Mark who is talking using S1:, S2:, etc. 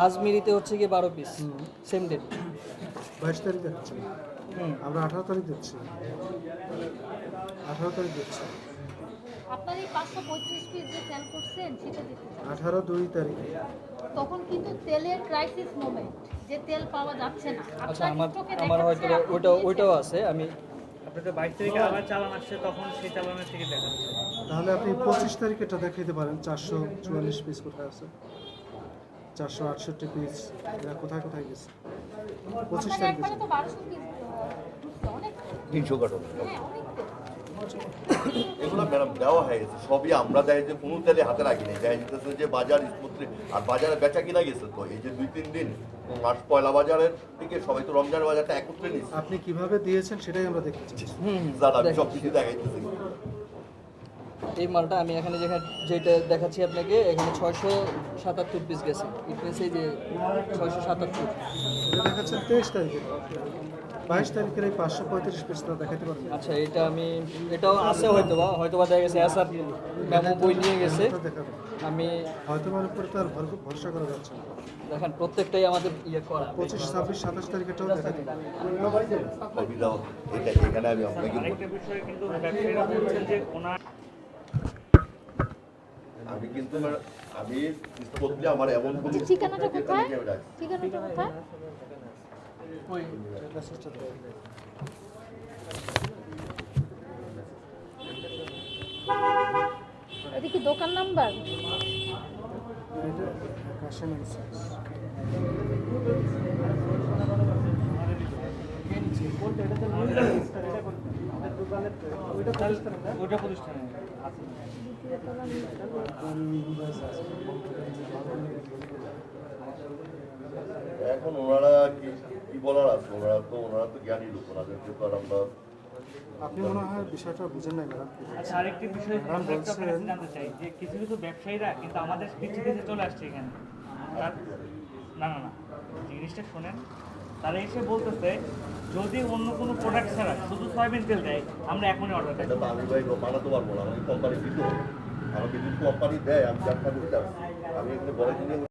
S1: আজমিরিতে হচ্ছে কি 12 piece same date.
S2: 22 তারিখ যাচ্ছে, আমরা 18 তারিখ দিচ্ছি, 18 তারিখ দিচ্ছি,
S3: আপনার এই 535 পিস যে সেল করছেন সেটা দিতে চান
S2: 18/2 তারিখে।
S3: তখন কিন্তু তেলের ক্রাইসিস মোমেন্ট, যে তেল পাওয়া যাচ্ছে না।
S1: আচ্ছা
S3: আপনার
S1: আমার
S3: স্টকে
S1: আমার
S3: দেখাচ্ছে
S1: হয়তো
S3: আপনি
S1: ওইটাও
S3: দিয়েছেন।
S1: আছে। আমি
S4: আপনি তো 22 তারিখে আবার চালান আসছে, তখন সেই চালানের থেকে দেখাচ্ছে।
S2: তাহলে আপনি 25 তারিখে এটা দেখাইতে পারেন। 444 পিস কোথায় আছে, 468 পিস, এরা কোথায় কোথায় গেছে? 25
S3: আপনার
S2: তারিখে
S3: একবারে তো 1200 পিস অনেক।
S5: 300 কার্টন
S3: হ্যাঁ অনেক তেল।
S5: এগুলো ম্যাডাম দেওয়া হয়ে গেছে সবই। আমরা দেয় যে কোনো তেলে হাতে রাখি নাই, দেখা যেতেছে যে বাজার স্মুথলি আর বাজারে বেচা কিনা গেছে। তো এই যে 2-3 দিন মাস পয়লা বাজারের থেকে সবাই তো রমজান বাজারটা একত্রে নিচ্ছে।
S2: আপনি কিভাবে দিয়েছেন সেটাই আমরা দেখতে চাই।
S5: স্যার আমি সব কিছু দেখাইতেছি।
S1: এই মালটা আমি এখানে যেটা দেখাচ্ছি আপনাকে, এখানে 677 পিস গেছে। ইট মিনস এই যে 677।
S2: এটা দেখাচ্ছেন 23 তারিখে, 22 তারিখের এই 535 পিসটা দেখাতে পারবেন।
S1: আচ্ছা এটাও আছে হয়তোবা দেখা গেছে এসআর মেমো বই নিয়ে গেছে।
S2: এটা দেখাবেন,
S1: আমি
S2: হয়তো মানে উপরে তো আর ভরসা করা যাচ্ছে না।
S1: দেখেন প্রত্যেকটাই আমাদের করা।
S2: 25, 26, 27 তারিখেটাও দেখাতে
S5: সবই দেওয়া। এটা এখানে আমি আপনাকে
S4: আরেকটা বিষয় কিন্তু ব্যবসায়ীরা বলছেন যে ওনার
S5: আমি কিন্তু আমি স্মুথলি আমার এমন কোনো
S3: আচ্ছা, ঠিকানাটা
S5: যেটা
S3: কোথায়?
S5: লিখে আমি রাখি।
S3: ঠিকানাটা কোথায়? এটা কি দোকান নাম্বার?
S2: এটা কাশেমের সাইজ।
S4: ওইটা প্রতিষ্ঠানে আছে।
S5: এখন ওনারা কি কি বলার আছে? ওনারা তো জ্ঞানী লোক, ওনাদেরকে তো আর আমরা
S2: আপনি মনে হয় বিষয়টা বুঝেন নাই ম্যাডাম।
S4: আচ্ছা আরেকটি বিষয় আমরা একটু আপনার কাছে জানতে চাই যে কিছু কিছু ব্যবসায়ীরা কিন্তু আমাদের পিছিয়ে পিছিয়ে চলে আসছে এখানে। না না না, জিনিসটা শোনেন। তারা এসে বলতেছে যদি অন্য কোনো প্রোডাক্ট ছাড়া শুধু সয়াবিন তেল দেয় আমরা এখনই অর্ডার
S5: এটা
S4: দেবো।
S5: তো আমি ভাই বানাতে পারবো না। আমাকে কোম্পানি দিত, আমাকে যদি কোম্পানি দেয় আমি ব্যবসা করতে আসছি। আমি এখানে বলে দিলে